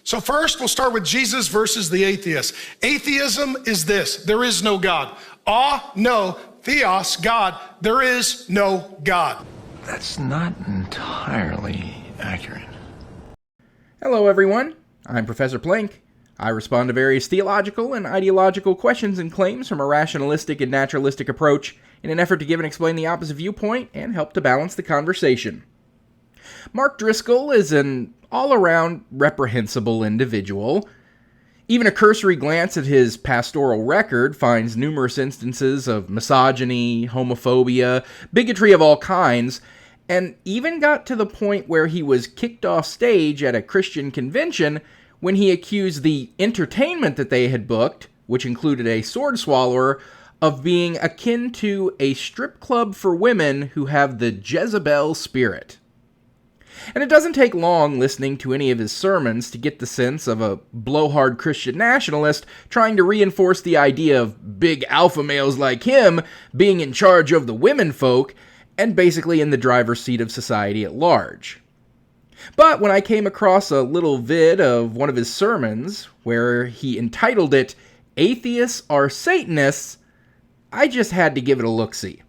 So first, we'll start with Jesus versus the atheist. Atheism is this: there is no God. No, theos, God. There is no God. That's not entirely accurate. Hello, everyone. I'm Professor Plank. I respond to various theological and ideological questions and claims from a rationalistic and naturalistic approach in an effort to give and explain the opposite viewpoint and help to balance the conversation. Mark Driscoll is an all-around reprehensible individual. Even a cursory glance at his pastoral record finds numerous instances of misogyny, homophobia, bigotry of all kinds, and even got to the point where he was kicked off stage at a Christian convention when he accused the entertainment that they had booked, which included a sword swallower, of being akin to a strip club for women who have the Jezebel spirit. And it doesn't take long listening to any of his sermons to get the sense of a blowhard Christian nationalist trying to reinforce the idea of big alpha males like him being in charge of the women folk and basically in the driver's seat of society at large. But when I came across a little vid of one of his sermons where he entitled it, "Atheists Are Satanists," I just had to give it a look-see.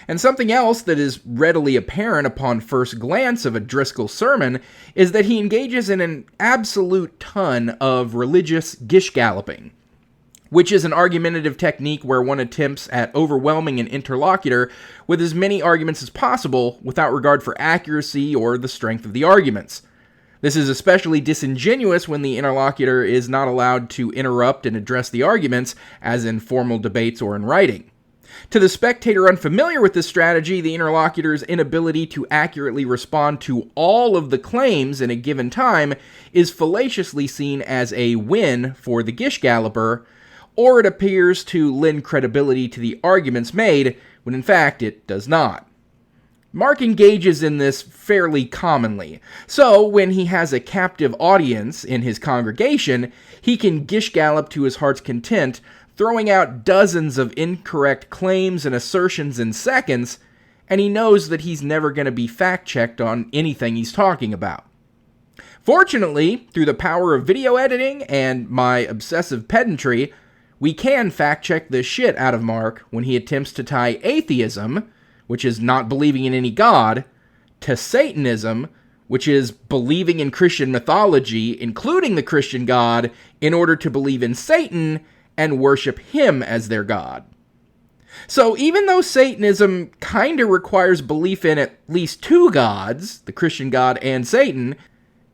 And something else that is readily apparent upon first glance of a Driscoll sermon is that he engages in an absolute ton of religious gish galloping, which is an argumentative technique where one attempts at overwhelming an interlocutor with as many arguments as possible without regard for accuracy or the strength of the arguments. This is especially disingenuous when the interlocutor is not allowed to interrupt and address the arguments, as in formal debates or in writing. To the spectator unfamiliar with this strategy, the interlocutor's inability to accurately respond to all of the claims in a given time is fallaciously seen as a win for the gish galloper, or it appears to lend credibility to the arguments made, when in fact it does not. Mark engages in this fairly commonly, so when he has a captive audience in his congregation, he can gish gallop to his heart's content, throwing out dozens of incorrect claims and assertions in seconds, and he knows that he's never going to be fact-checked on anything he's talking about. Fortunately, through the power of video editing and my obsessive pedantry, we can fact-check the shit out of Mark when he attempts to tie atheism, which is not believing in any god, to Satanism, which is believing in Christian mythology, including the Christian God, in order to believe in Satan and worship him as their god. So even though Satanism kinda requires belief in at least two gods, the Christian God and Satan,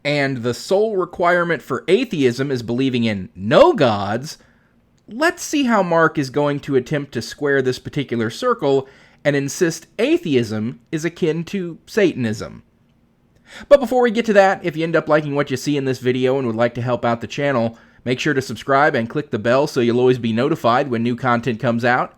and the sole requirement for atheism is believing in no gods, let's see how Mark is going to attempt to square this particular circle and insist atheism is akin to Satanism. But before we get to that, if you end up liking what you see in this video and would like to help out the channel, make sure to subscribe and click the bell so you'll always be notified when new content comes out.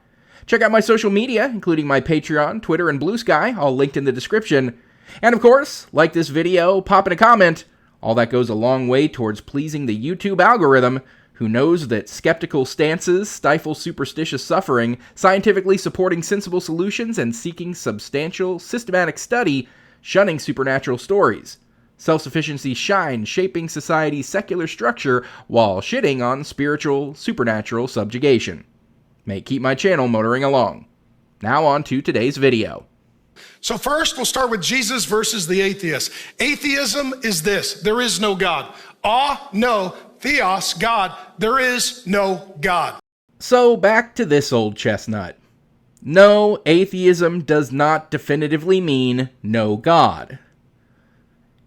Check out my social media, including my Patreon, Twitter, and Blue Sky, all linked in the description. And of course, like this video, pop in a comment. All that goes a long way towards pleasing the YouTube algorithm, who knows that skeptical stances stifle superstitious suffering, scientifically supporting sensible solutions, and seeking substantial, systematic study, shunning supernatural stories. Self-sufficiency shines, shaping society's secular structure while shitting on spiritual, supernatural subjugation. May keep my channel motoring along. Now on to today's video. So first, we'll start with Jesus versus the atheist. Atheism is this: there is no God. No, theos, God. There is no God. So back to this old chestnut. No, atheism does not definitively mean no God.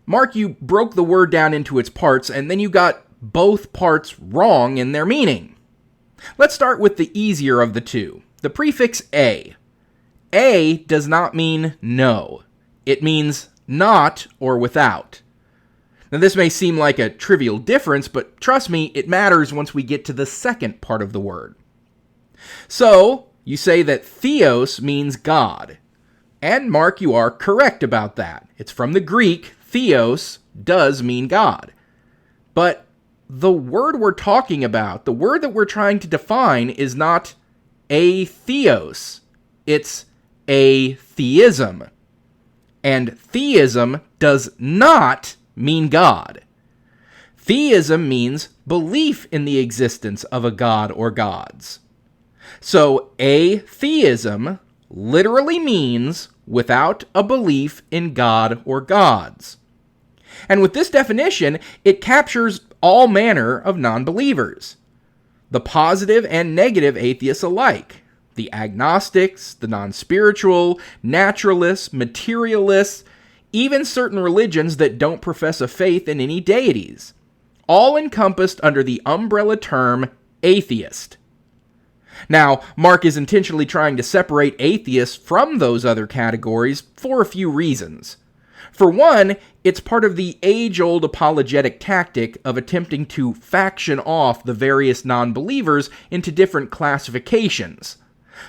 Mark, you broke the word down into its parts, and then you got both parts wrong in their meaning. Let's start with the easier of the two, the prefix a. A does not mean no. It means not or without. Now this may seem like a trivial difference, but trust me, it matters once we get to the second part of the word. So, you say that theos means God. And Mark, you are correct about that. It's from the Greek. Theos does mean God. But the word we're talking about, the word that we're trying to define, is not atheos. It's atheism. And theism does not mean God. Theism means belief in the existence of a god or gods. So atheism literally means without a belief in God or gods. And with this definition, it captures all manner of non-believers. The positive and negative atheists alike. The agnostics, the non-spiritual, naturalists, materialists, even certain religions that don't profess a faith in any deities. All encompassed under the umbrella term atheist. Now, Mark is intentionally trying to separate atheists from those other categories for a few reasons. For one, it's part of the age-old apologetic tactic of attempting to faction off the various non-believers into different classifications,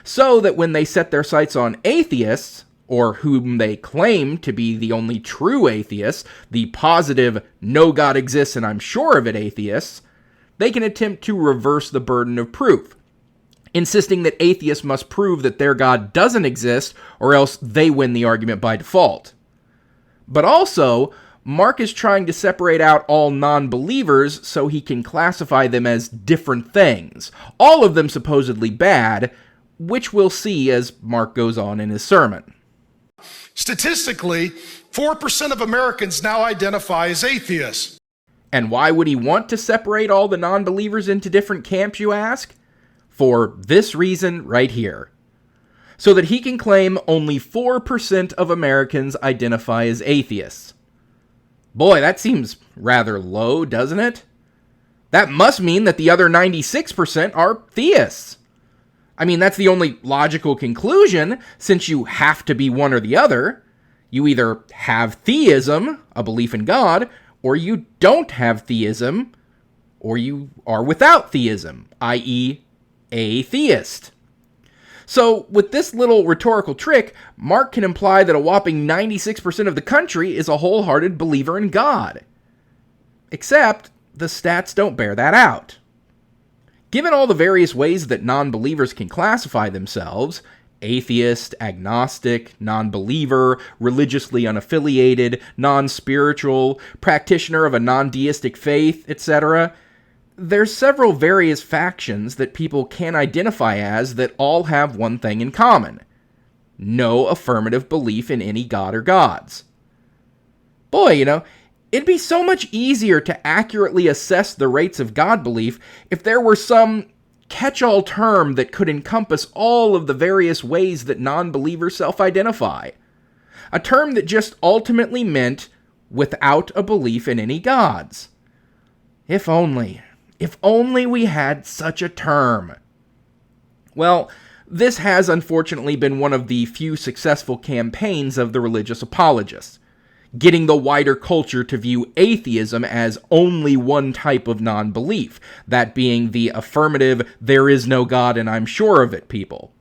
so that when they set their sights on atheists, or whom they claim to be the only true atheists, the positive, no God exists and I'm sure of it atheists, they can attempt to reverse the burden of proof, insisting that atheists must prove that their God doesn't exist, or else they win the argument by default. But also, Mark is trying to separate out all non-believers so he can classify them as different things, all of them supposedly bad, which we'll see as Mark goes on in his sermon. Statistically, 4% of Americans now identify as atheists. And why would he want to separate all the non-believers into different camps, you ask? For this reason right here. So that he can claim only 4% of Americans identify as atheists. Boy, that seems rather low, doesn't it? That must mean that the other 96% are theists. I mean, that's the only logical conclusion, since you have to be one or the other. You either have theism, a belief in God, or you don't have theism, or you are without theism, i.e., atheist. So, with this little rhetorical trick, Mark can imply that a whopping 96% of the country is a wholehearted believer in God. Except, the stats don't bear that out. Given all the various ways that non-believers can classify themselves, atheist, agnostic, non-believer, religiously unaffiliated, non-spiritual, practitioner of a non-deistic faith, etc., there's several various factions that people can identify as that all have one thing in common: no affirmative belief in any god or gods. Boy, it'd be so much easier to accurately assess the rates of God belief if there were some catch-all term that could encompass all of the various ways that non-believers self-identify. A term that just ultimately meant without a belief in any gods. If only we had such a term. Well, this has unfortunately been one of the few successful campaigns of the religious apologists, getting the wider culture to view atheism as only one type of non-belief, that being the affirmative, there is no God and I'm sure of it people.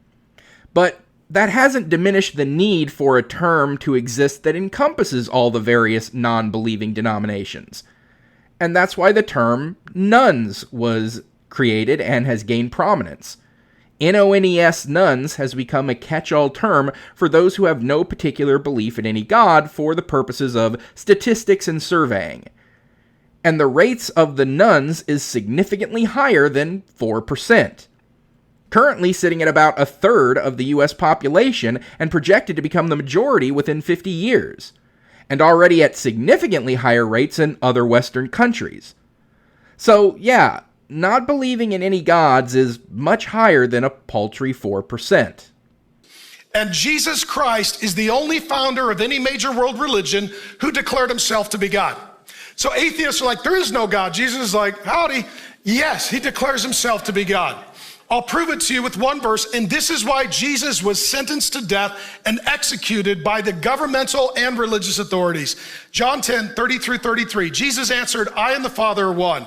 But that hasn't diminished the need for a term to exist that encompasses all the various non-believing denominations. And that's why the term nuns was created and has gained prominence. NONES, nuns, has become a catch-all term for those who have no particular belief in any god for the purposes of statistics and surveying. And the rates of the nuns is significantly higher than 4%. Currently sitting at about a third of the US population and projected to become the majority within 50 years. And already at significantly higher rates in other Western countries. So, yeah, not believing in any gods is much higher than a paltry 4%. And Jesus Christ is the only founder of any major world religion who declared himself to be God. So atheists are like, there is no God. Jesus is like, howdy. Yes, he declares himself to be God. I'll prove it to you with one verse, and this is why Jesus was sentenced to death and executed by the governmental and religious authorities. John 10, 30 through 33, Jesus answered, I and the Father are one.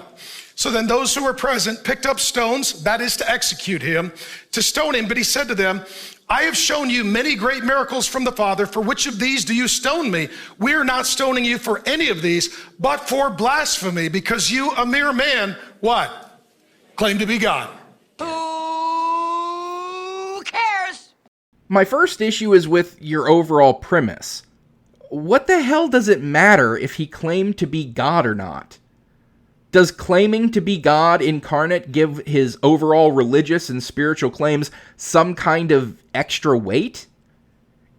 So then those who were present picked up stones, that is to execute him, to stone him. But he said to them, I have shown you many great miracles from the Father. For which of these do you stone me? We are not stoning you for any of these, but for blasphemy, because you, a mere man, what? Claim to be God. Who cares? My first issue is with your overall premise. What the hell does it matter if he claimed to be God or not? Does claiming to be God incarnate give his overall religious and spiritual claims some kind of extra weight?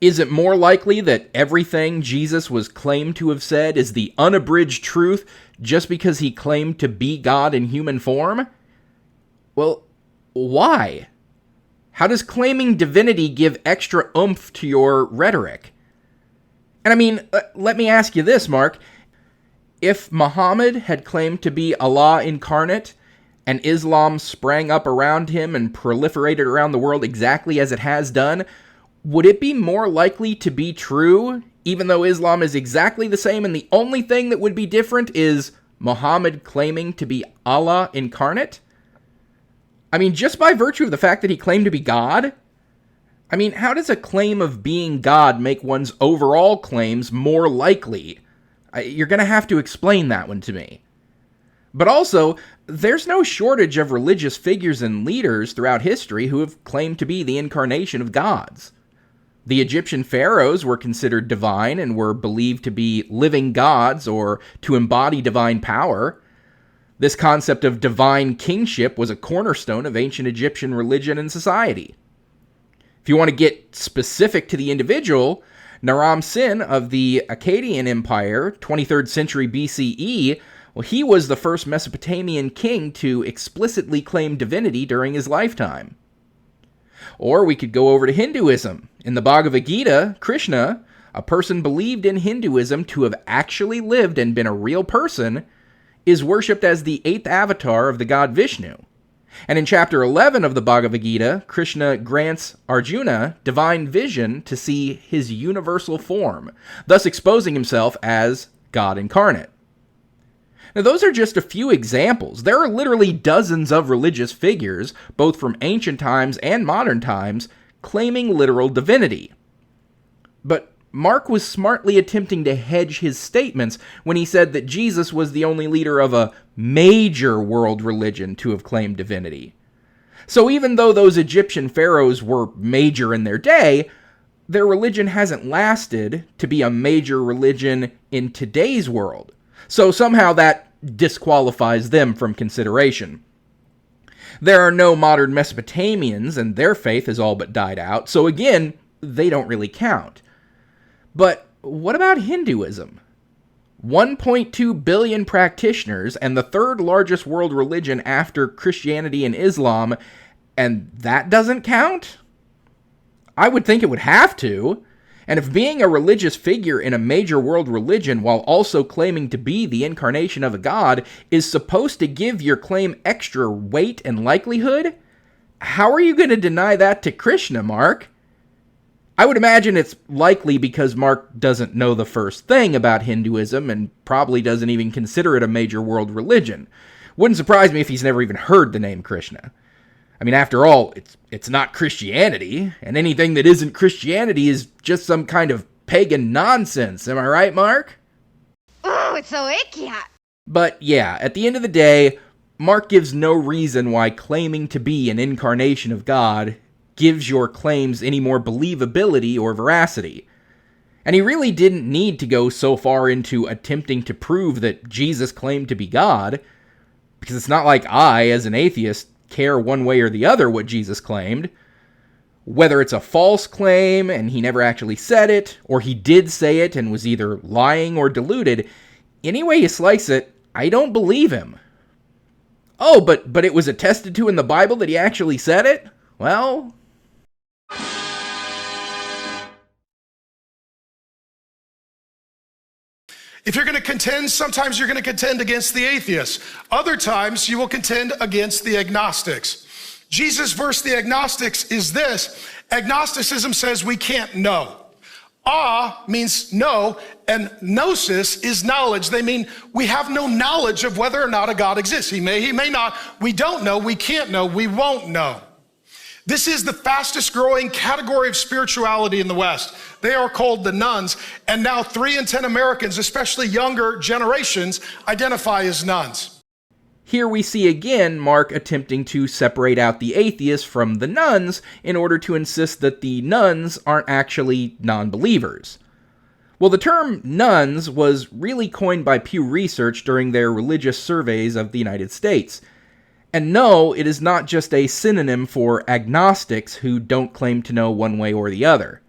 Is it more likely that everything Jesus was claimed to have said is the unabridged truth just because he claimed to be God in human form? Well, why? How does claiming divinity give extra oomph to your rhetoric? And I mean, let me ask you this, Mark. If Muhammad had claimed to be Allah incarnate, and Islam sprang up around him and proliferated around the world exactly as it has done, would it be more likely to be true, even though Islam is exactly the same and the only thing that would be different is Muhammad claiming to be Allah incarnate? I mean, just by virtue of the fact that he claimed to be God? I mean, how does a claim of being God make one's overall claims more likely? You're going to have to explain that one to me. But also, there's no shortage of religious figures and leaders throughout history who have claimed to be the incarnation of gods. The Egyptian pharaohs were considered divine and were believed to be living gods or to embody divine power. This concept of divine kingship was a cornerstone of ancient Egyptian religion and society. If you want to get specific to the individual, Naram Sin of the Akkadian Empire, 23rd century BCE, well, he was the first Mesopotamian king to explicitly claim divinity during his lifetime. Or we could go over to Hinduism. In the Bhagavad Gita, Krishna, a person believed in Hinduism to have actually lived and been a real person, is worshipped as the 8th avatar of the god Vishnu. And in chapter 11 of the Bhagavad Gita, Krishna grants Arjuna divine vision to see his universal form, thus exposing himself as God incarnate. Now, those are just a few examples. There are literally dozens of religious figures, both from ancient times and modern times, claiming literal divinity. But Mark was smartly attempting to hedge his statements when he said that Jesus was the only leader of a major world religion to have claimed divinity. So even though those Egyptian pharaohs were major in their day, their religion hasn't lasted to be a major religion in today's world. So somehow that disqualifies them from consideration. There are no modern Mesopotamians, and their faith has all but died out, so again, they don't really count. But what about Hinduism? 1.2 billion practitioners and the third largest world religion after Christianity and Islam, and that doesn't count? I would think it would have to. And if being a religious figure in a major world religion while also claiming to be the incarnation of a god is supposed to give your claim extra weight and likelihood, how are you going to deny that to Krishna, Mark? I would imagine it's likely because Mark doesn't know the first thing about Hinduism and probably doesn't even consider it a major world religion. Wouldn't surprise me if he's never even heard the name Krishna. I mean, after all, it's not Christianity, and anything that isn't Christianity is just some kind of pagan nonsense. Am I right, Mark? Oh, it's so icky. But yeah, at the end of the day, Mark gives no reason why claiming to be an incarnation of God gives your claims any more believability or veracity. And he really didn't need to go so far into attempting to prove that Jesus claimed to be God, because it's not like I, as an atheist, care one way or the other what Jesus claimed. Whether it's a false claim and he never actually said it, or he did say it and was either lying or deluded, any way you slice it, I don't believe him. Oh, but it was attested to in the Bible that he actually said it? Well, if you're going to contend, sometimes you're going to contend against the atheists. Other times you will contend against the agnostics. Jesus versus the agnostics is this. Agnosticism says we can't know. Means no, and gnosis is knowledge. They mean we have no knowledge of whether or not a God exists. He may not. We don't know, we can't know, we won't know. This is the fastest growing category of spirituality in the West. They are called the nuns, and now 3 in 10 Americans, especially younger generations, identify as nuns. Here we see again Mark attempting to separate out the atheists from the nuns in order to insist that the nuns aren't actually non-believers. Well, the term nuns was really coined by Pew Research during their religious surveys of the United States. And no, it is not just a synonym for agnostics who don't claim to know one way or the other.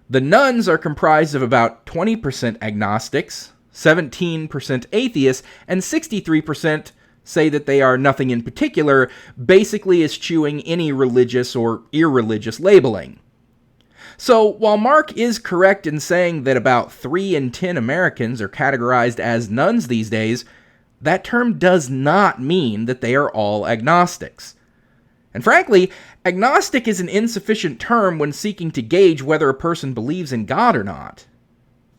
The nuns are comprised of about 20% agnostics, 17% atheists, and 63% say that they are nothing in particular, basically eschewing any religious or irreligious labeling. So, while Mark is correct in saying that about 3 in 10 Americans are categorized as nuns these days, that term does not mean that they are all agnostics. And frankly, agnostic is an insufficient term when seeking to gauge whether a person believes in God or not.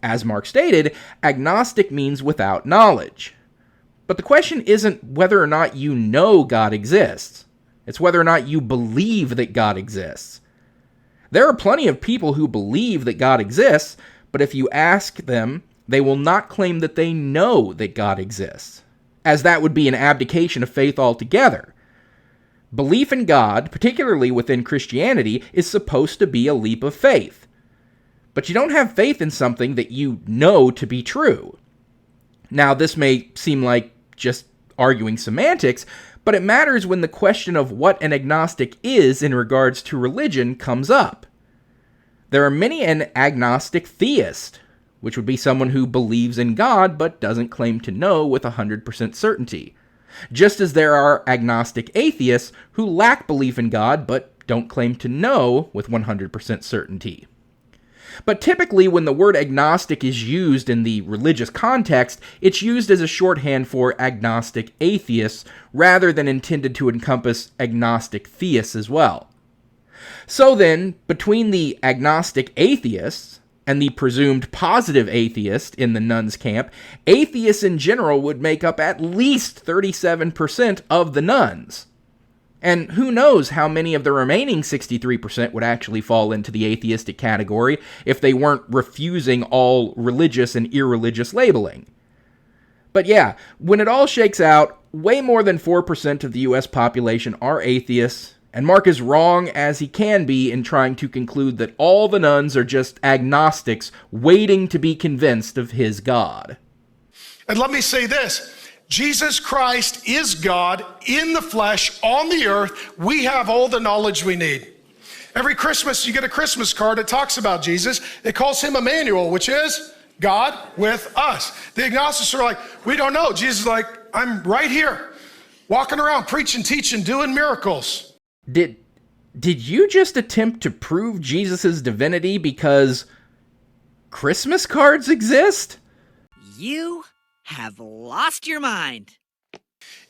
As Mark stated, agnostic means without knowledge. But the question isn't whether or not you know God exists. It's whether or not you believe that God exists. There are plenty of people who believe that God exists, but if you ask them, they will not claim that they know that God exists, as that would be an abdication of faith altogether. Belief in God, particularly within Christianity, is supposed to be a leap of faith. But you don't have faith in something that you know to be true. Now, this may seem like just arguing semantics, but it matters when the question of what an agnostic is in regards to religion comes up. There are many an agnostic theist, which would be someone who believes in God but doesn't claim to know with 100% certainty. Just as there are agnostic atheists who lack belief in God but don't claim to know with 100% certainty. But typically when the word agnostic is used in the religious context, it's used as a shorthand for agnostic atheists rather than intended to encompass agnostic theists as well. So then, between the agnostic atheists and the presumed positive atheist in the nuns' camp, atheists in general would make up at least 37% of the nuns. And who knows how many of the remaining 63% would actually fall into the atheistic category if they weren't refusing all religious and irreligious labeling. But yeah, when it all shakes out, way more than 4% of the US population are atheists, and Mark is wrong as he can be in trying to conclude that all the nuns are just agnostics waiting to be convinced of his God. And let me say this. Jesus Christ is God in the flesh on the earth. We have all the knowledge we need. Every Christmas, you get a Christmas card that talks about Jesus. It calls him Emmanuel, which is God with us. The agnostics are like, we don't know. Jesus is like, I'm right here, walking around, preaching, teaching, doing miracles. Did you just attempt to prove Jesus' divinity because Christmas cards exist? You have lost your mind.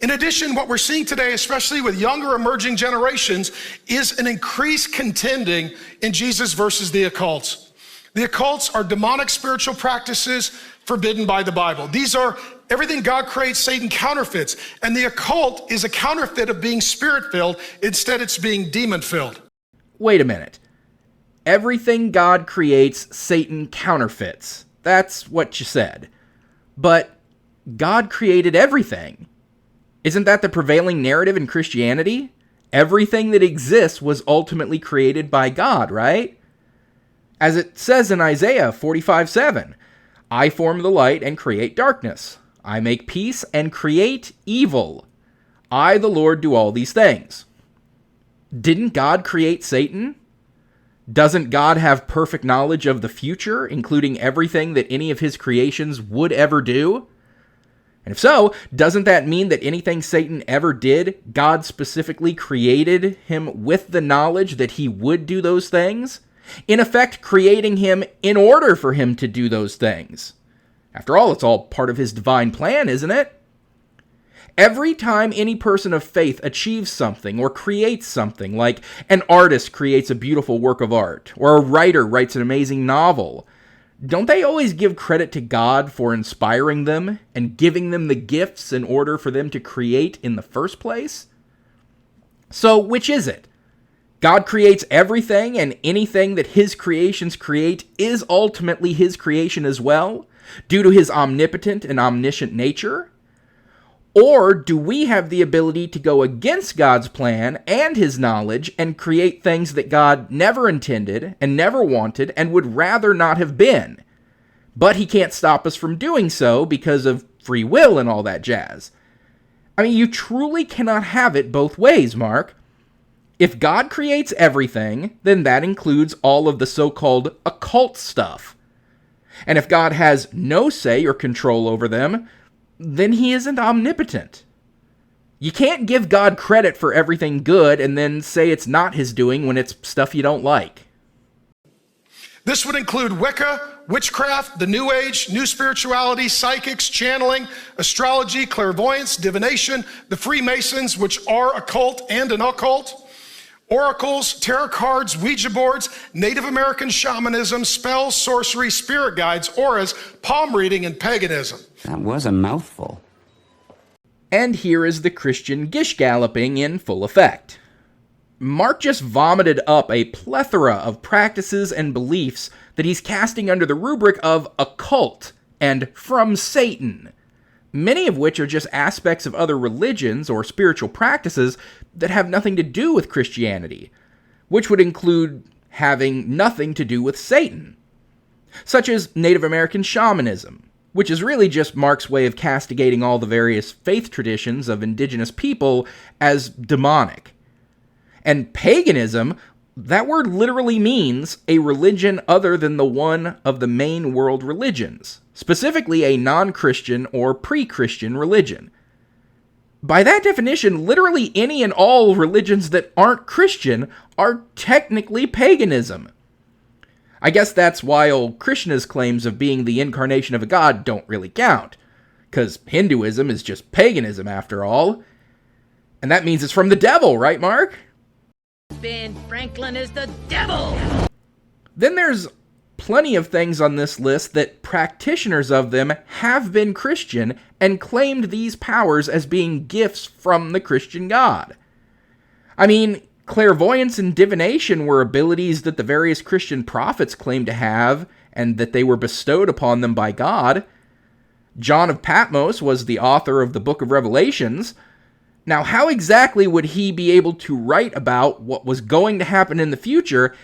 In addition, what we're seeing today, especially with younger emerging generations, is an increased contending in Jesus versus the occults. The occults are demonic spiritual practices forbidden by the Bible. These are everything God creates, Satan counterfeits. And the occult is a counterfeit of being spirit-filled. Instead, it's being demon-filled. Wait a minute. Everything God creates, Satan counterfeits. That's what you said. But God created everything. Isn't that the prevailing narrative in Christianity? Everything that exists was ultimately created by God, right? As it says in Isaiah 45:7, I form the light and create darkness. I make peace and create evil. I, the Lord, do all these things. Didn't God create Satan? Doesn't God have perfect knowledge of the future, including everything that any of his creations would ever do? And if so, doesn't that mean that anything Satan ever did, God specifically created him with the knowledge that he would do those things? In effect, creating him in order for him to do those things. After all, it's all part of his divine plan, isn't it? Every time any person of faith achieves something or creates something, like an artist creates a beautiful work of art, or a writer writes an amazing novel, don't they always give credit to God for inspiring them and giving them the gifts in order for them to create in the first place? So, which is it? God creates everything, and anything that his creations create is ultimately his creation as well, due to his omnipotent and omniscient nature? Or do we have the ability to go against God's plan and his knowledge and create things that God never intended and never wanted and would rather not have been? But he can't stop us from doing so because of free will and all that jazz. I mean, you truly cannot have it both ways, Mark. If God creates everything, then that includes all of the so-called occult stuff. And if God has no say or control over them, then he isn't omnipotent. You can't give God credit for everything good and then say it's not his doing when it's stuff you don't like. This would include Wicca, witchcraft, the New Age, new spirituality, psychics, channeling, astrology, clairvoyance, divination, the Freemasons, which are occult and an occult, oracles, tarot cards, Ouija boards, Native American shamanism, spells, sorcery, spirit guides, auras, palm reading, and paganism. That was a mouthful. And here is the Christian gish galloping in full effect. Mark just vomited up a plethora of practices and beliefs that he's casting under the rubric of occult and from Satan, many of which are just aspects of other religions or spiritual practices that have nothing to do with Christianity, which would include having nothing to do with Satan, such as Native American shamanism, which is really just Mark's way of castigating all the various faith traditions of indigenous people as demonic. And paganism, that word literally means a religion other than the one of the main world religions, specifically a non-Christian or pre-Christian religion. By that definition, literally any and all religions that aren't Christian are technically paganism. I guess that's why old Krishna's claims of being the incarnation of a god don't really count, because Hinduism is just paganism after all. And that means it's from the devil, right, Mark? Ben Franklin is the devil! Then there's plenty of things on this list that practitioners of them have been Christian and claimed these powers as being gifts from the Christian God. I mean, clairvoyance and divination were abilities that the various Christian prophets claimed to have and that they were bestowed upon them by God. John of Patmos was the author of the Book of Revelations. Now, how exactly would he be able to write about what was going to happen in the future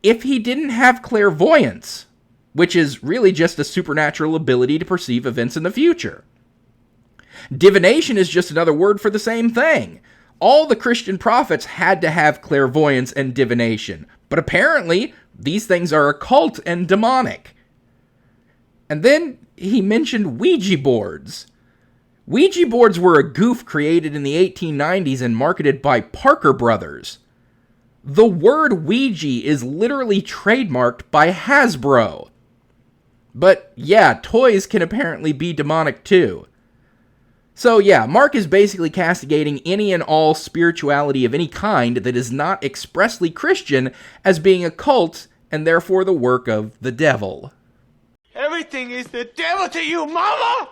if he didn't have clairvoyance, which is really just a supernatural ability to perceive events in the future? Divination is just another word for the same thing. All the Christian prophets had to have clairvoyance and divination, but apparently these things are occult and demonic. And then he mentioned Ouija boards. Ouija boards were a goof created in the 1890s and marketed by Parker Brothers. The word Ouija is literally trademarked by Hasbro. But yeah, toys can apparently be demonic too. So yeah, Mark is basically castigating any and all spirituality of any kind that is not expressly Christian as being occult and therefore the work of the devil. Everything is the devil to you, mama!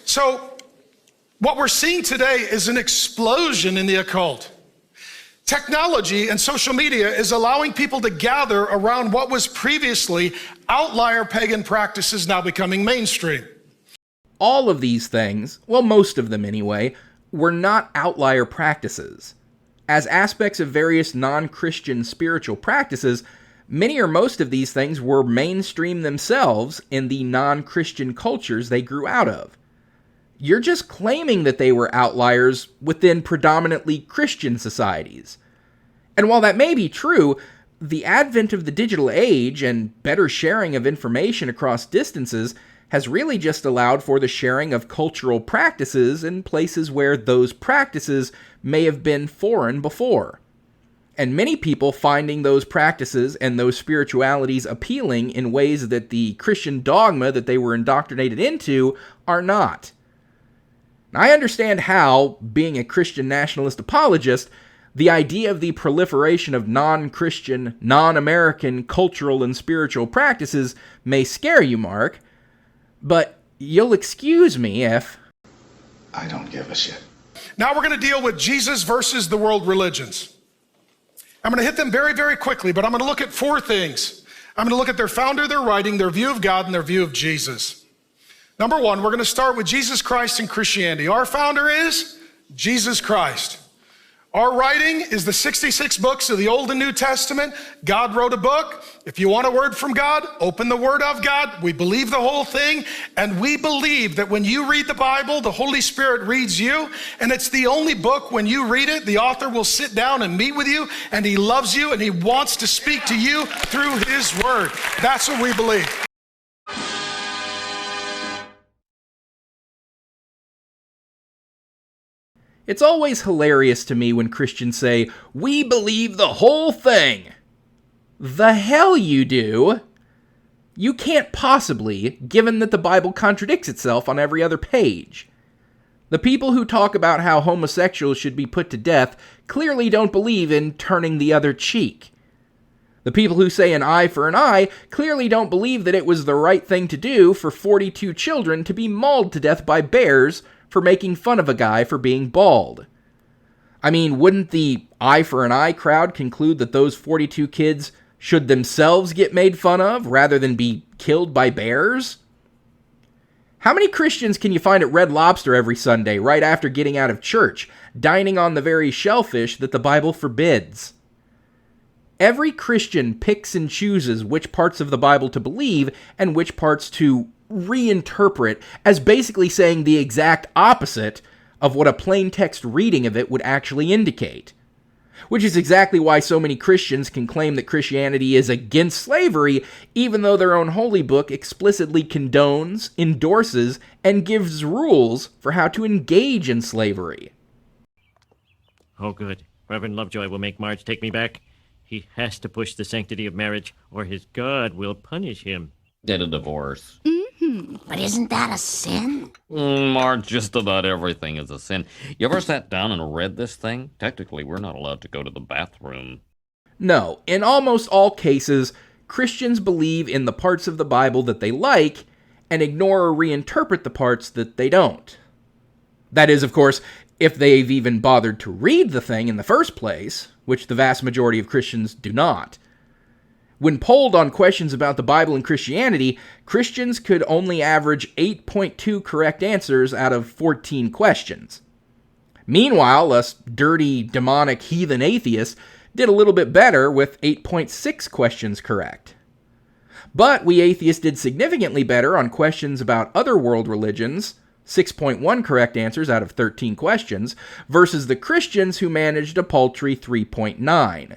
So, what we're seeing today is an explosion in the occult. Technology and social media is allowing people to gather around what was previously outlier pagan practices now becoming mainstream. All of these things, well, most of them anyway, were not outlier practices. As aspects of various non-Christian spiritual practices, many or most of these things were mainstream themselves in the non-Christian cultures they grew out of. You're just claiming that they were outliers within predominantly Christian societies. And while that may be true, the advent of the digital age and better sharing of information across distances has really just allowed for the sharing of cultural practices in places where those practices may have been foreign before. And many people finding those practices and those spiritualities appealing in ways that the Christian dogma that they were indoctrinated into are not. I understand how, being a Christian nationalist apologist, the idea of the proliferation of non-Christian, non-American cultural and spiritual practices may scare you, Mark, but you'll excuse me if... I don't give a shit. Now we're going to deal with Jesus versus the world religions. I'm going to hit them very, very quickly, but I'm going to look at four things. I'm going to look at their founder, their writing, their view of God, and their view of Jesus. Number one, we're going to start with Jesus Christ and Christianity. Our founder is Jesus Christ. Our writing is the 66 books of the Old and New Testament. God wrote a book. If you want a word from God, open the Word of God. We believe the whole thing, and we believe that when you read the Bible, the Holy Spirit reads you, and it's the only book when you read it, the author will sit down and meet with you, and he loves you, and he wants to speak to you through his Word. That's what we believe. It's always hilarious to me when Christians say, "We believe the whole thing." The hell you do! You can't possibly, given that the Bible contradicts itself on every other page. The people who talk about how homosexuals should be put to death clearly don't believe in turning the other cheek. The people who say an eye for an eye clearly don't believe that it was the right thing to do for 42 children to be mauled to death by bears for making fun of a guy for being bald. I mean, wouldn't the eye for an eye crowd conclude that those 42 kids should themselves get made fun of rather than be killed by bears? How many Christians can you find at Red Lobster every Sunday right after getting out of church, dining on the very shellfish that the Bible forbids? Every Christian picks and chooses which parts of the Bible to believe and which parts to reinterpret as basically saying the exact opposite of what a plain text reading of it would actually indicate. Which is exactly why so many Christians can claim that Christianity is against slavery, even though their own holy book explicitly condones, endorses, and gives rules for how to engage in slavery. Oh, good. Reverend Lovejoy will make Marge take me back. He has to push the sanctity of marriage, or his God will punish him. Get a divorce. But isn't that a sin? Marge, just about everything is a sin. You ever sat down and read this thing? Technically, we're not allowed to go to the bathroom. No, in almost all cases, Christians believe in the parts of the Bible that they like and ignore or reinterpret the parts that they don't. That is, of course, if they've even bothered to read the thing in the first place, which the vast majority of Christians do not. When polled on questions about the Bible and Christianity, Christians could only average 8.2 correct answers out of 14 questions. Meanwhile, us dirty, demonic, heathen atheists did a little bit better with 8.6 questions correct. But we atheists did significantly better on questions about other world religions, 6.1 correct answers out of 13 questions, versus the Christians who managed a paltry 3.9.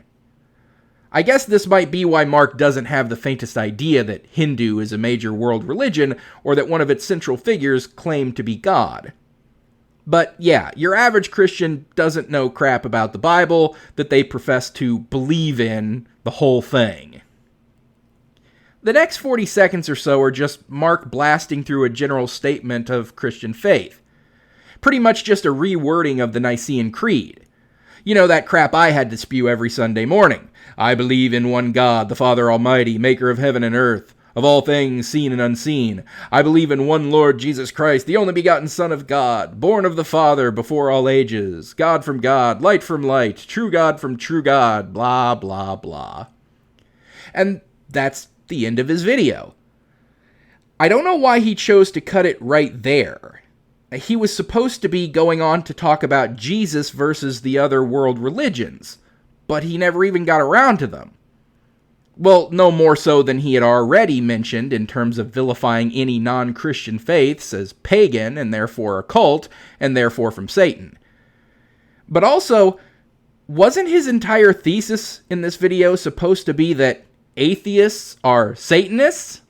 I guess this might be why Mark doesn't have the faintest idea that Hindu is a major world religion, or that one of its central figures claimed to be God. But yeah, your average Christian doesn't know crap about the Bible that they profess to believe in the whole thing. The next 40 seconds or so are just Mark blasting through a general statement of Christian faith. Pretty much just a rewording of the Nicene Creed. You know, that crap I had to spew every Sunday morning. I believe in one God, the Father Almighty, maker of heaven and earth, of all things seen and unseen. I believe in one Lord Jesus Christ, the only begotten Son of God, born of the Father before all ages, God from God, light from light, true God from true God, blah, blah, blah. And that's the end of his video. I don't know why he chose to cut it right there. He was supposed to be going on to talk about Jesus versus the other world religions, but he never even got around to them. Well, no more so than he had already mentioned in terms of vilifying any non-Christian faiths as pagan and therefore occult and therefore from Satan. But also, wasn't his entire thesis in this video supposed to be that atheists are Satanists?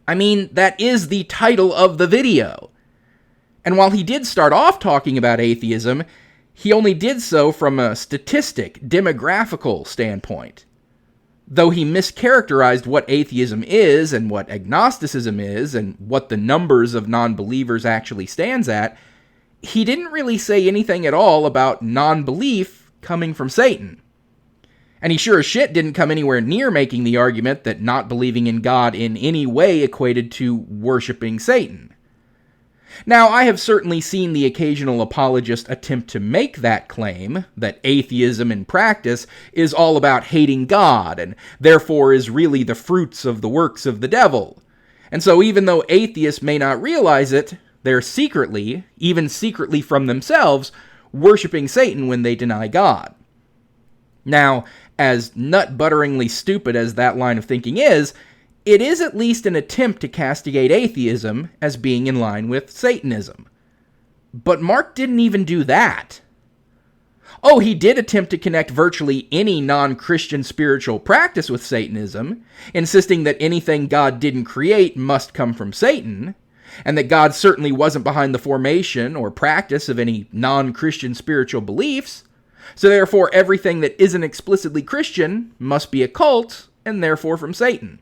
I mean, that is the title of the video. And while he did start off talking about atheism, he only did so from a statistic, demographical standpoint. Though he mischaracterized what atheism is and what agnosticism is and what the numbers of non-believers actually stands at, he didn't really say anything at all about non-belief coming from Satan. And he sure as shit didn't come anywhere near making the argument that not believing in God in any way equated to worshiping Satan. Now, I have certainly seen the occasional apologist attempt to make that claim, that atheism in practice is all about hating God, and therefore is really the fruits of the works of the devil. And so even though atheists may not realize it, they're secretly, even secretly from themselves, worshiping Satan when they deny God. Now, as nut-butteringly stupid as that line of thinking is, it is at least an attempt to castigate atheism as being in line with Satanism. But Mark didn't even do that. Oh, he did attempt to connect virtually any non-Christian spiritual practice with Satanism, insisting that anything God didn't create must come from Satan, and that God certainly wasn't behind the formation or practice of any non-Christian spiritual beliefs, so therefore everything that isn't explicitly Christian must be occult, and therefore from Satan.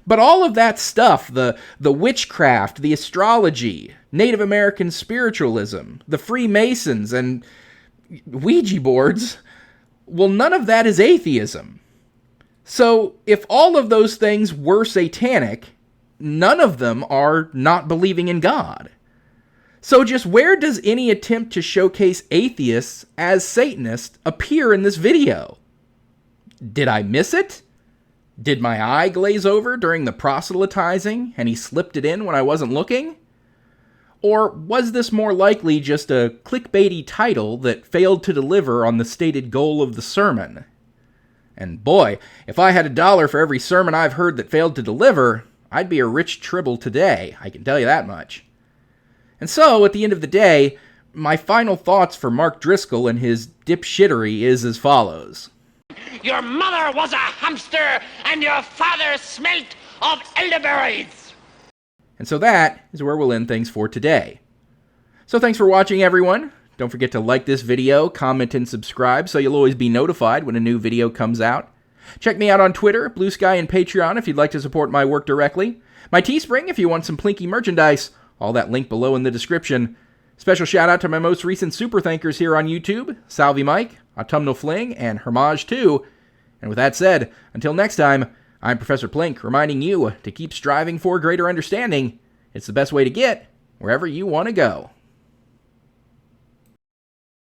But all of that stuff, the witchcraft, the astrology, Native American spiritualism, the Freemasons, and Ouija boards, well, none of that is atheism. So if all of those things were satanic, none of them are not believing in God. So just where does any attempt to showcase atheists as Satanists appear in this video? Did I miss it? Did my eye glaze over during the proselytizing and he slipped it in when I wasn't looking? Or was this more likely just a clickbaity title that failed to deliver on the stated goal of the sermon? And boy, if I had $1 for every sermon I've heard that failed to deliver, I'd be a rich tribble today, I can tell you that much. And so, at the end of the day, my final thoughts for Mark Driscoll and his dipshittery is as follows. Your mother was a hamster, and your father smelt of elderberries. And so that is where we'll end things for today. So thanks for watching, everyone. Don't forget to like this video, comment, and subscribe so you'll always be notified when a new video comes out. Check me out on Twitter, Blue Sky, and Patreon if you'd like to support my work directly. My Teespring if you want some Plinky merchandise. All that link below in the description. Special shout out to my most recent super thankers here on YouTube, Salvi Mike, Autumnal Fling, and Hermage 2. And with that said, until next time, I'm Professor Plink, reminding you to keep striving for greater understanding. It's the best way to get wherever you want to go.